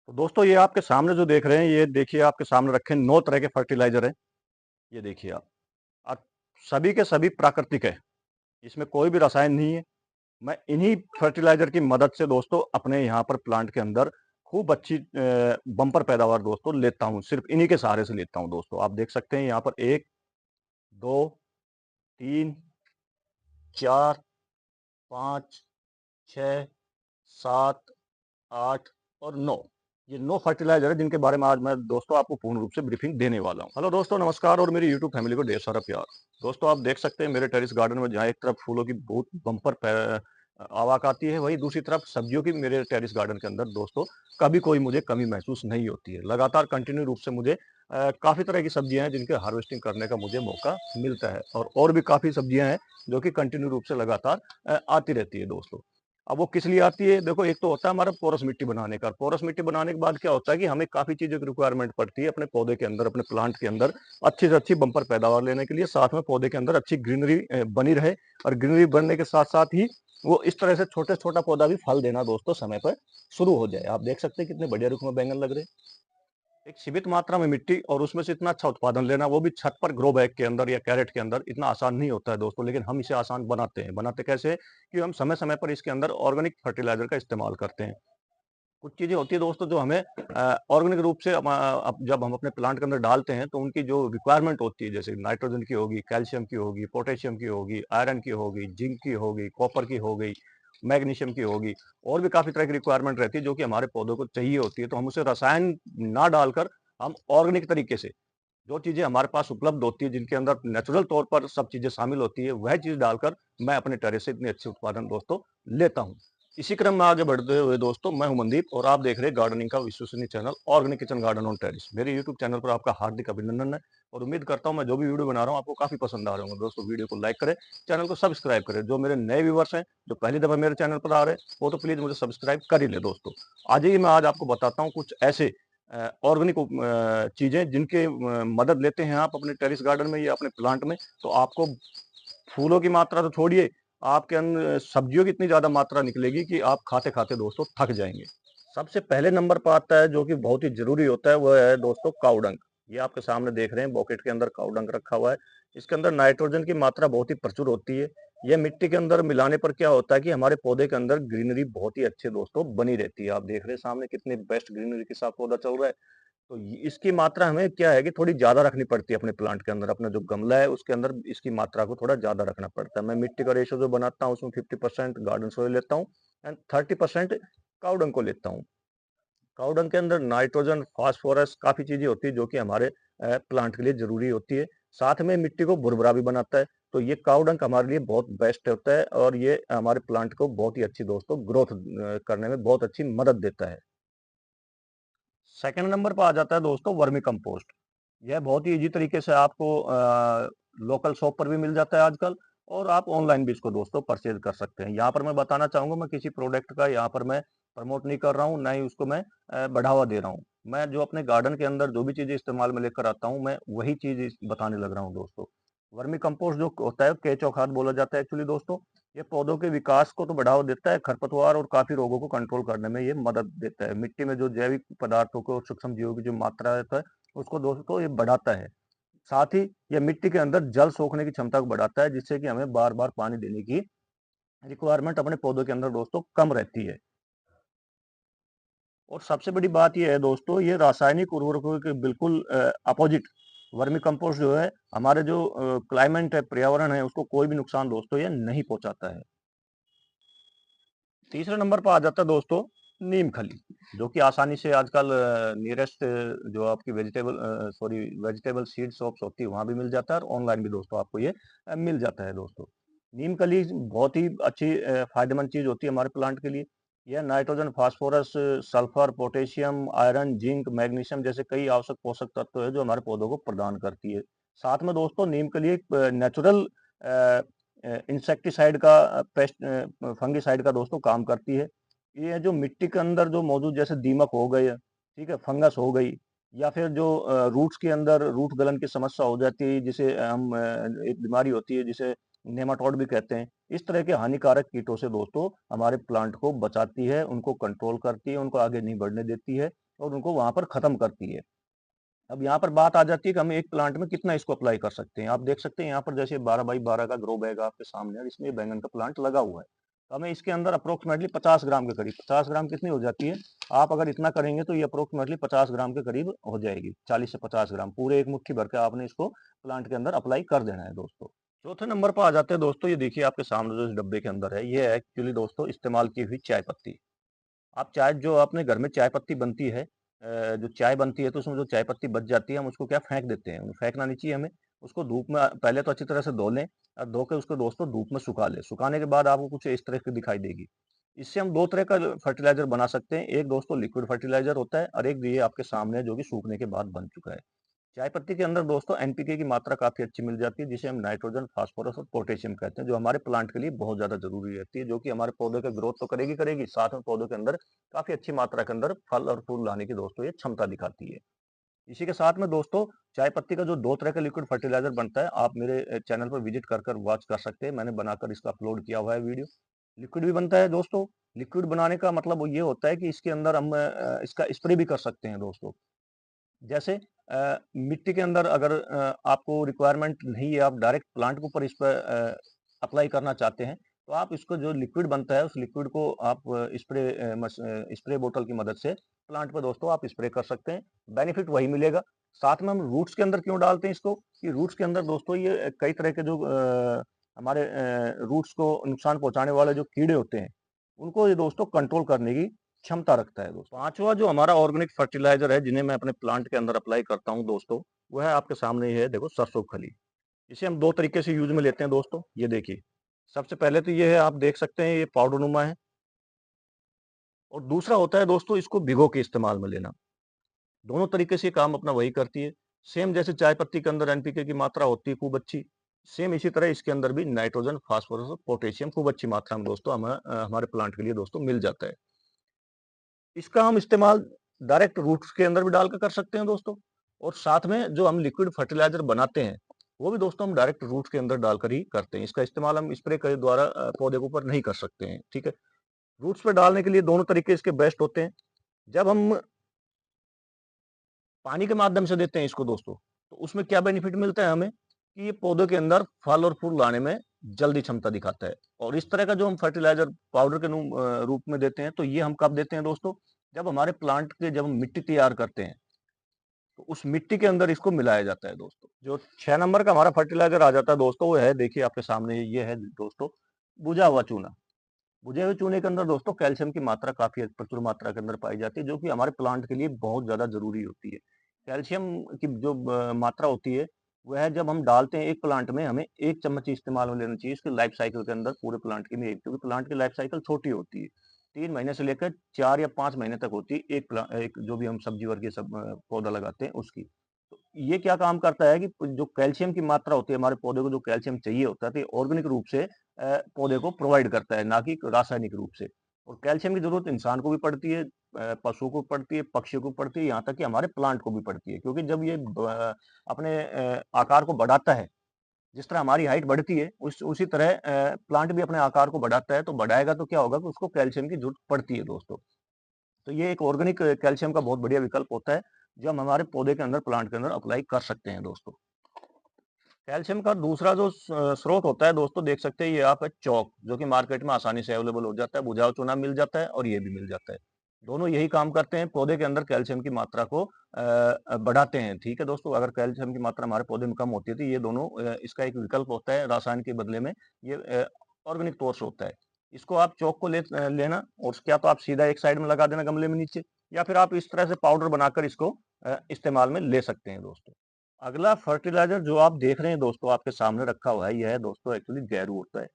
तो दोस्तों ये आपके सामने जो देख रहे हैं, ये देखिए आपके सामने रखे 9 तरह के फर्टिलाइज़र हैं। ये देखिए आप। और सभी के सभी प्राकृतिक है। इसमें कोई भी रसायन नहीं है। मैं इन्हीं फर्टिलाइज़र की मदद से दोस्तों अपने यहाँ पर प्लांट के अंदर खूब अच्छी बम्पर पैदावार दोस्तों लेता हूँ। सिर्फ़ इन्हीं के सहारे से लेता हूँ दोस्तों। आप देख सकते हैं यहाँ पर 1, 2, 3, 4, 5, 6, 7, 8 और 9। ये 9 फर्टिलाइज़र है जिनके बारे में आज मैं दोस्तों आपको पूर्ण रूप से ब्रीफिंग देने वाला हूँ। हेलो दोस्तों, नमस्कार और मेरी यूट्यूब फैमिली को ढेर सारा प्यार। दोस्तों आप देख सकते हैं मेरे टेरेस गार्डन में जहाँ एक तरफ फूलों की बहुत बम्पर आवक आती है, वहीं दूसरी तरफ सब्जियों की मेरे टेरेस गार्डन के अंदर दोस्तों कभी कोई मुझे कमी महसूस नहीं होती है। लगातार कंटिन्यू रूप से मुझे काफ़ी तरह की सब्जियाँ हैं जिनके हार्वेस्टिंग करने का मुझे मौका मिलता है और भी काफ़ी सब्जियाँ हैं जो कि कंटिन्यू रूप से लगातार आती रहती है दोस्तों। अब वो किस लिए आती है? देखो, एक तो होता है हमारा पोरस मिट्टी बनाने का। पोरस मिट्टी बनाने के बाद क्या होता है कि हमें काफ़ी चीज़ों की रिक्वायरमेंट पड़ती है अपने पौधे के अंदर, अपने प्लांट के अंदर अच्छी से अच्छी बम्पर पैदावार लेने के लिए। साथ में पौधे के अंदर अच्छी ग्रीनरी बनी रहे और ग्रीनरी बनने के साथ-साथ ही वो इस तरह से छोटे से छोटा पौधा भी फल देना दोस्तों समय पर शुरू हो जाए। आप देख सकते हैं कितने बढ़िया रुख में बैंगन लग रहे हैं। एक सीमित मात्रा में मिट्टी और उसमें से इतना अच्छा उत्पादन लेना, वो भी छत पर ग्रो बैग के अंदर या कैरेट के अंदर, इतना आसान नहीं होता है दोस्तों। लेकिन हम इसे आसान बनाते हैं। बनाते कैसे? कि हम समय समय पर इसके अंदर ऑर्गेनिक फर्टिलाइजर का इस्तेमाल करते हैं। कुछ चीजें होती है दोस्तों जो हमें ऑर्गेनिक रूप से अब जब हम अपने प्लांट के अंदर डालते हैं तो उनकी जो रिक्वायरमेंट होती है, जैसे नाइट्रोजन की होगी, कैल्शियम की होगी, पोटेशियम की होगी, आयरन की होगी, जिंक की होगी, कॉपर की हो गई, मैग्नीशियम की होगी, और भी काफी तरह की रिक्वायरमेंट रहती है जो कि हमारे पौधों को चाहिए होती है। तो हम उसे रसायन ना डालकर हम ऑर्गेनिक तरीके से जो चीजें हमारे पास उपलब्ध होती है, जिनके अंदर नेचुरल तौर पर सब चीजें शामिल होती है, वह चीज डालकर मैं अपने टेरेस से इतने अच्छे उत्पादन दोस्तों लेता हूँ। इसी क्रम में आगे बढ़ते हुए दोस्तों, मैं हूं मनदीप और आप देख रहे हैं गार्डनिंग का विश्वसनीय channel organic kitchen garden on terrace. मेरे यूट्यूब चैनल पर आपका हार्दिक अभिनंदन है और उम्मीद करता हूं मैं जो भी वीडियो बना रहा हूं आपको काफी पसंद आ रहे होंगे। दोस्तों वीडियो को लाइक करें, चैनल को सब्सक्राइब करें। जो मेरे नए व्यूवर्स हैं, जो पहली दफा मेरे चैनल पर आ रहे हैं, वो तो प्लीज मुझे सब्सक्राइब कर ही ले दोस्तों। आज आपको बताता हूँ कुछ ऐसे ऑर्गेनिक चीजें जिनके मदद लेते हैं आप अपने टेरेस गार्डन में या अपने प्लांट में, तो आपको फूलों की मात्रा तो छोड़िए, आपके अंदर सब्जियों की इतनी ज्यादा मात्रा निकलेगी कि आप खाते खाते दोस्तों थक जाएंगे। सबसे पहले नंबर पर आता है जो कि बहुत ही जरूरी होता है, वह है दोस्तों काउडंग। ये आपके सामने देख रहे हैं बॉकेट के अंदर काउडंग रखा हुआ है। इसके अंदर नाइट्रोजन की मात्रा बहुत ही प्रचुर होती है। यह मिट्टी के अंदर मिलाने पर क्या होता है कि हमारे पौधे के अंदर ग्रीनरी बहुत ही अच्छे दोस्तों बनी रहती है। आप देख रहे हैं सामने कितनी बेस्ट ग्रीनरी के साथ पौधा चल रहा है। तो इसकी मात्रा हमें क्या है कि थोड़ी ज्यादा रखनी पड़ती है अपने प्लांट के अंदर। अपना जो गमला है उसके अंदर इसकी मात्रा को थोड़ा ज्यादा रखना पड़ता है। मैं मिट्टी का रेशो जो बनाता हूँ उसमें 50% गार्डन सॉइल लेता हूँ एंड 30% काउडंग को लेता हूँ। काउडंग के अंदर नाइट्रोजन, फास्फोरस, काफी चीजें होती है जो कि हमारे प्लांट के लिए जरूरी होती है। साथ में मिट्टी को भुरभुरा भी बनाता है। तो ये काउडंग हमारे लिए बहुत बेस्ट होता है और ये हमारे प्लांट को बहुत ही अच्छी दोस्तों ग्रोथ करने में बहुत अच्छी मदद देता है। सेकंड नंबर पर आ जाता है दोस्तों वर्मी कंपोस्ट। यह बहुत ही ईजी तरीके से आपको लोकल शॉप पर भी मिल जाता है आजकल, और आप ऑनलाइन भी इसको दोस्तों परचेज कर सकते हैं। यहाँ पर मैं बताना चाहूंगा, मैं किसी प्रोडक्ट का यहाँ पर मैं प्रमोट नहीं कर रहा हूँ, ना ही उसको मैं बढ़ावा दे रहा हूँ। मैं जो अपने गार्डन के अंदर जो भी चीजें इस्तेमाल में लेकर आता हूँ, मैं वही चीज बताने लग रहा हूँ दोस्तों। वर्मी कंपोस्ट जो होता है केंचुआ खाद बोला जाता है एक्चुअली दोस्तों। ये पौधों के विकास को तो बढ़ावा देता है, खरपतवार और काफी रोगों को कंट्रोल करने में ये मदद देता है। मिट्टी में जो जैविक पदार्थों को, सूक्ष्म जीवों की जो मात्रा है उसको दोस्तों ये बढ़ाता है। साथ ही ये मिट्टी के अंदर जल सोखने की क्षमता को बढ़ाता है, जिससे कि हमें बार बार पानी देने की रिक्वायरमेंट अपने पौधों के अंदर दोस्तों कम रहती है। और सबसे बड़ी बात यह है दोस्तों, ये रासायनिक उर्वरकों के बिल्कुल अपोजिट वर्मी कंपोस्ट जो है हमारे जो क्लाइमेट है, पर्यावरण है, उसको कोई भी नुकसान दोस्तों ये नहीं पहुंचाता है। तीसरे नंबर पर आ जाता है दोस्तों नीम खली, जो कि आसानी से आजकल नियरेस्ट जो आपकी वेजिटेबल सीड शॉप्स होती है वहां भी मिल जाता है, और ऑनलाइन भी दोस्तों आपको ये मिल जाता है दोस्तों। नीम खली बहुत ही अच्छी फायदेमंद चीज होती है हमारे प्लांट के लिए। यह nitrogen, phosphorus, sulphur, potassium, iron, zinc, magnesium जैसे कई आवश्यक पोषक तत्व है जो हमारे पौधों को प्रदान करती है। साथ में दोस्तों नीम खली एक नेचुरल इंसेक्टिसाइड का, पेस्ट फंगिसाइड का दोस्तों काम करती है। ये जो मिट्टी के अंदर जो मौजूद जैसे दीमक हो गए, ठीक है, फंगस हो गई, या फिर जो रूट्स के अंदर रूट गलन की समस्या हो जाती है, जिसे हम एक बीमारी होती है जिसे नेमाटोड भी कहते हैं। इस तरह के हानिकारक कीटों से दोस्तों हमारे प्लांट को बचाती है, उनको कंट्रोल करती है, उनको आगे नहीं बढ़ने देती है। और उनको वहाँ पर ख़त्म करती है। अब यहाँ पर बात आ जाती है कि हम एक प्लांट में कितना इसको अप्लाई कर सकते हैं। आप देख सकते हैं यहाँ पर जैसे 12 बाई 12 का ग्रो बैग आपके सामने है और इसमें बैंगन का प्लांट लगा हुआ है। तो हमें इसके अंदर अप्रोक्सीमेटली 50 ग्राम के करीब, 50 ग्राम कितनी हो जाती है? आप अगर इतना करेंगे तो ये अप्रोक्सीमेटली 50 ग्राम के करीब हो जाएगी, 40 से 50 ग्राम। पूरे एक मुट्ठी भर के आपने इसको प्लांट के अंदर अप्लाई कर देना है दोस्तों। चौथे नंबर पर आ जाते हैं दोस्तों, ये देखिए आपके सामने जो इस डब्बे के अंदर है, ये है एक्चुअली दोस्तों इस्तेमाल की हुई चाय पत्ती। आप चाय जो अपने घर में चाय पत्ती बनती है, जो चाय बनती है तो उसमें जो चाय पत्ती बच जाती है हम उसको क्या फेंक देते हैं, फेंकना नहीं चाहिए हमें। उसको धूप में पहले तो अच्छी तरह से धो लें और धो के उसको दोस्तों धूप में सुखा लें। सुखाने के बाद आपको कुछ इस तरह की दिखाई देगी। इससे हम दो तरह का फर्टिलाइजर बना सकते हैं। एक दोस्तों लिक्विड फर्टिलाइजर होता है और एक ये आपके सामने है जो कि सूखने के बाद बन चुका है। चाय पत्ती के अंदर दोस्तों एनपीके की मात्रा काफ़ी अच्छी मिल जाती है, जिसे हम नाइट्रोजन, फास्फोरस और पोटेशियम कहते हैं, जो हमारे प्लांट के लिए बहुत ज़्यादा ज़रूरी रहती है, जो कि हमारे पौधे का ग्रोथ तो करेगी करेगी, साथ में पौधों के अंदर काफ़ी अच्छी मात्रा के अंदर फल और फूल लाने की दोस्तों ये क्षमता दिखाती है। इसी के साथ में दोस्तों चाय पत्ती का जो 2 तरह का लिक्विड फर्टिलाइज़र बनता है, आप मेरे चैनल पर विज़िट कर वॉच कर सकते हैं। मैंने बनाकर इसका अपलोड किया हुआ है वीडियो। लिक्विड भी बनता है दोस्तों। लिक्विड बनाने का मतलब वो ये होता है कि इसके अंदर हम इसका स्प्रे भी कर सकते हैं दोस्तों। जैसे मिट्टी के अंदर अगर आपको रिक्वायरमेंट नहीं है, आप डायरेक्ट प्लांट के ऊपर इस पर अप्लाई करना चाहते हैं, तो आप इसको जो लिक्विड बनता है, उस लिक्विड को आप स्प्रे बोतल की मदद से प्लांट पे दोस्तों आप स्प्रे कर सकते हैं। बेनिफिट वही मिलेगा। साथ में हम रूट्स के अंदर क्यों डालते हैं इसको, कि रूट्स के अंदर दोस्तों ये कई तरह के जो हमारे रूट्स को नुकसान पहुँचाने वाले जो कीड़े होते हैं, उनको ये दोस्तों कंट्रोल करने की क्षमता रखता है दोस्तों। पांचवा जो हमारा ऑर्गेनिक फर्टिलाइजर है जिन्हें मैं अपने प्लांट के अंदर अप्लाई करता हूं दोस्तों, वो है आपके सामने ही है, देखो सरसों खली। इसे हम दो तरीके से यूज में लेते हैं दोस्तों। ये देखिए, सबसे पहले तो ये है, आप देख सकते हैं ये पाउडर नुमा है। और दूसरा होता है दोस्तों इसको भिगो के इस्तेमाल में लेना। दोनों तरीके से ये काम अपना वही करती है। सेम जैसे चाय पत्ती के अंदर एनपीके की मात्रा होती है खूब अच्छी, सेम इसी तरह इसके अंदर भी नाइट्रोजन, फास्फोरस और पोटेशियम खूब अच्छी मात्रा में दोस्तों हमें हमारे प्लांट के लिए दोस्तों मिल जाता है। इसका हम इस्तेमाल डायरेक्ट रूट्स के अंदर भी डाल के कर सकते हैं दोस्तों। और साथ में जो हम लिक्विड फर्टिलाइजर बनाते हैं, वो भी दोस्तों हम डायरेक्ट रूट्स के अंदर डालकर ही करते हैं। इसका इस्तेमाल हम स्प्रे के द्वारा पौधे के ऊपर नहीं कर सकते हैं, ठीक है। रूट्स पे डालने के लिए दोनों तरीके इसके बेस्ट होते हैं। जब हम पानी के माध्यम से देते हैं इसको दोस्तों, तो उसमें क्या बेनिफिट मिलता है हमें, कि ये पौधों के अंदर फल और फूल लाने में जल्दी क्षमता दिखाता है। और इस तरह का जो हम फर्टिलाइजर पाउडर के रूप में देते हैं, तो ये हम कब देते हैं दोस्तों, जब हमारे प्लांट के जब हम मिट्टी तैयार करते हैं, तो उस मिट्टी के अंदर इसको मिलाया जाता है दोस्तों। जो 6 नंबर का हमारा फर्टिलाइजर आ जाता है दोस्तों, वो है देखिए आपके सामने ये है दोस्तों, बुझा हुआ चूना। बुझे हुए चूने के अंदर दोस्तों कैल्शियम की मात्रा काफ़ी प्रचुर मात्रा के अंदर पाई जाती है, जो कि हमारे प्लांट के लिए बहुत ज़्यादा ज़रूरी होती है। कैल्शियम की जो मात्रा होती है, वह जब हम डालते हैं एक प्लांट में, हमें 1 चम्मच ही इस्तेमाल में लेना चाहिए इसकी लाइफ साइकिल के अंदर, पूरे प्लांट की नहीं, क्योंकि प्लांट की लाइफ साइकिल छोटी होती है। 3 महीने से लेकर 4 या 5 महीने तक होती है एक जो भी हम सब्जी वर्गीय पौधा लगाते हैं उसकी। तो ये क्या काम करता है कि जो कैल्शियम की मात्रा होती है, हमारे पौधे को जो कैल्शियम चाहिए होता है, तो ये ऑर्गेनिक रूप से पौधे को प्रोवाइड करता है, ना कि रासायनिक रूप से। और कैल्शियम की ज़रूरत इंसान को भी पड़ती है, पशुओं को पड़ती है, पक्षियों को पड़ती है, यहाँ तक कि हमारे प्लांट को भी पड़ती है। क्योंकि जब ये अपने आकार को बढ़ाता है, जिस तरह हमारी हाइट बढ़ती है, उसी तरह प्लांट भी अपने आकार को बढ़ाता है, तो बढ़ाएगा तो क्या होगा कि उसको कैल्शियम की ज़रूरत पड़ती है दोस्तों। तो ये एक ऑर्गेनिक कैल्शियम का बहुत बढ़िया विकल्प होता है, जो हम हमारे पौधे के अंदर, प्लांट के अंदर अप्लाई कर सकते हैं दोस्तों। कैल्शियम का दूसरा जो स्रोत होता है दोस्तों, देख सकते हैं ये आप है चौक, जो कि मार्केट में आसानी से अवेलेबल हो जाता है, बुझा हुआ चूना मिल जाता है और ये भी मिल जाता है। दोनों यही काम करते हैं, पौधे के अंदर कैल्शियम की मात्रा को बढ़ाते हैं, ठीक है दोस्तों। अगर कैल्शियम की मात्रा हमारे पौधे में कम होती है, तो ये दोनों इसका एक विकल्प होता है, रसायन के बदले में ये ऑर्गेनिक तौर से होता है। इसको आप चौक को लेना, और क्या तो आप सीधा एक साइड में लगा देना गमले में नीचे, या फिर आप इस तरह से पाउडर बनाकर इसको इस्तेमाल में ले सकते हैं दोस्तों। अगला फर्टिलाइज़र जो आप देख रहे हैं दोस्तों, आपके सामने रखा हुआ है, यह है दोस्तों एक्चुअली गैरू होता है।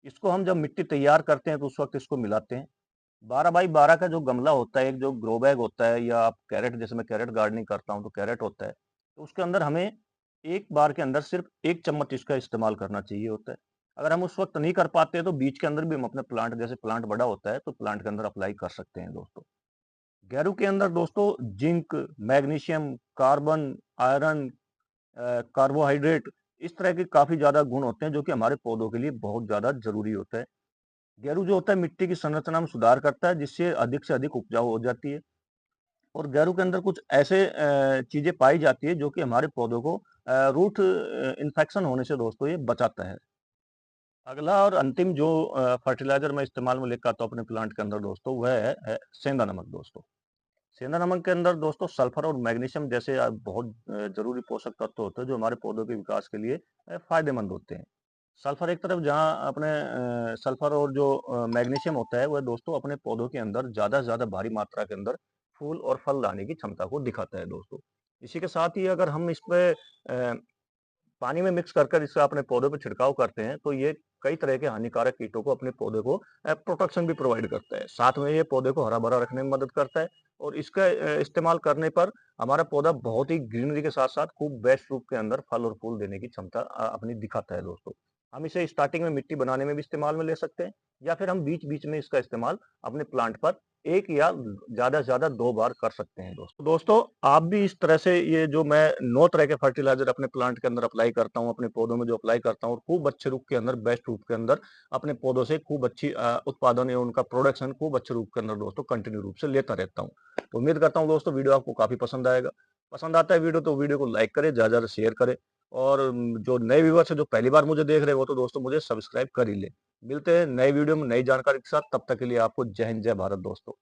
इसको हम जब मिट्टी तैयार करते हैं, तो उस वक़्त इसको मिलाते हैं। 12 बाई 12 का जो गमला होता है, एक जो ग्रो बैग होता है, या आप कैरेट, जैसे मैं कैरेट गार्डनिंग करता हूँ, तो कैरेट होता है। तो उसके अंदर हमें एक बार के अंदर सिर्फ़ 1 चम्मच इसका इस्तेमाल करना चाहिए होता है। अगर हम उस वक़्त नहीं कर पाते हैं, तो बीज के अंदर भी हम अपने प्लांट, जैसे प्लांट बड़ा होता है, तो प्लांट के अंदर अप्लाई कर सकते हैं दोस्तों। गैरू के अंदर दोस्तों zinc, magnesium, carbon, iron, carbohydrate, इस तरह के काफ़ी ज़्यादा गुण होते हैं, जो कि हमारे पौधों के लिए बहुत ज़्यादा ज़रूरी होता है। गेरू जो होता है मिट्टी की संरचना में सुधार करता है, जिससे अधिक से अधिक उपजाऊ हो जाती है। और गेरू के अंदर कुछ ऐसे चीज़ें पाई जाती है जो कि हमारे पौधों को रूट इन्फेक्शन होने से दोस्तों ये बचाता है। अगला और अंतिम जो फर्टिलाइज़र मैं इस्तेमाल में लेके आता हूँ अपने प्लांट के अंदर दोस्तों, वह है सेंधा नमक दोस्तों। सेंधा नमक के अंदर दोस्तों सल्फर और मैग्नीशियम जैसे बहुत ज़रूरी पोषक तत्व होते हैं जो हमारे पौधों के विकास के लिए फ़ायदेमंद होते हैं। सल्फर एक तरफ जहाँ अपने सल्फर और जो मैग्नीशियम होता है वह दोस्तों अपने पौधों के अंदर ज़्यादा से ज़्यादा भारी मात्रा के अंदर फूल और फल लाने की क्षमता को दिखाता है दोस्तों। इसी के साथ ही अगर हम इस पे पानी में मिक्स कर कर इसका अपने पौधों पे छिड़काव करते हैं, तो ये कई तरह के हानिकारक कीटों को अपने पौधे को प्रोटेक्शन भी प्रोवाइड करता है। साथ में ये पौधे को हरा-भरा रखने में मदद करता है और इसका इस्तेमाल करने पर हमारा पौधा बहुत ही ग्रीनरी के साथ-साथ खूब बेस्ट रूप के अंदर फल और फूल देने की क्षमता अपनी दिखाता है दोस्तों। हम इसे स्टार्टिंग में मिट्टी बनाने में भी इस्तेमाल में ले सकते हैं या फिर हम बीच-बीच में इसका इस्तेमाल अपने प्लांट पर 1 या ज़्यादा से ज़्यादा 2 बार कर सकते हैं दोस्तों। दोस्तों, आप भी इस तरह से ये जो मैं 9 तरह के फर्टिलाइज़र अपने प्लांट के अंदर अप्लाई करता हूँ, अपने पौधों में जो अप्लाई करता हूँ और खूब अच्छे रूप के अंदर, बेस्ट रूप के अंदर अपने पौधों से खूब अच्छी उत्पादन या उनका प्रोडक्शन खूब अच्छे रूप के अंदर दोस्तों कंटिन्यू रूप से लेता रहता हूँ। तो उम्मीद करता हूँ दोस्तों वीडियो आपको काफ़ी पसंद आएगा। पसंद आता है वीडियो तो वीडियो को लाइक करें, ज़्यादा-ज़्यादा शेयर करें और जो नए व्यूअर्स हैं, जो पहली बार मुझे देख रहे हैं, वो तो दोस्तों मुझे सब्सक्राइब कर ही लें। मिलते हैं नए वीडियो में नई जानकारी के साथ, तब तक के लिए आपको जय हिंद, जय भारत दोस्तों।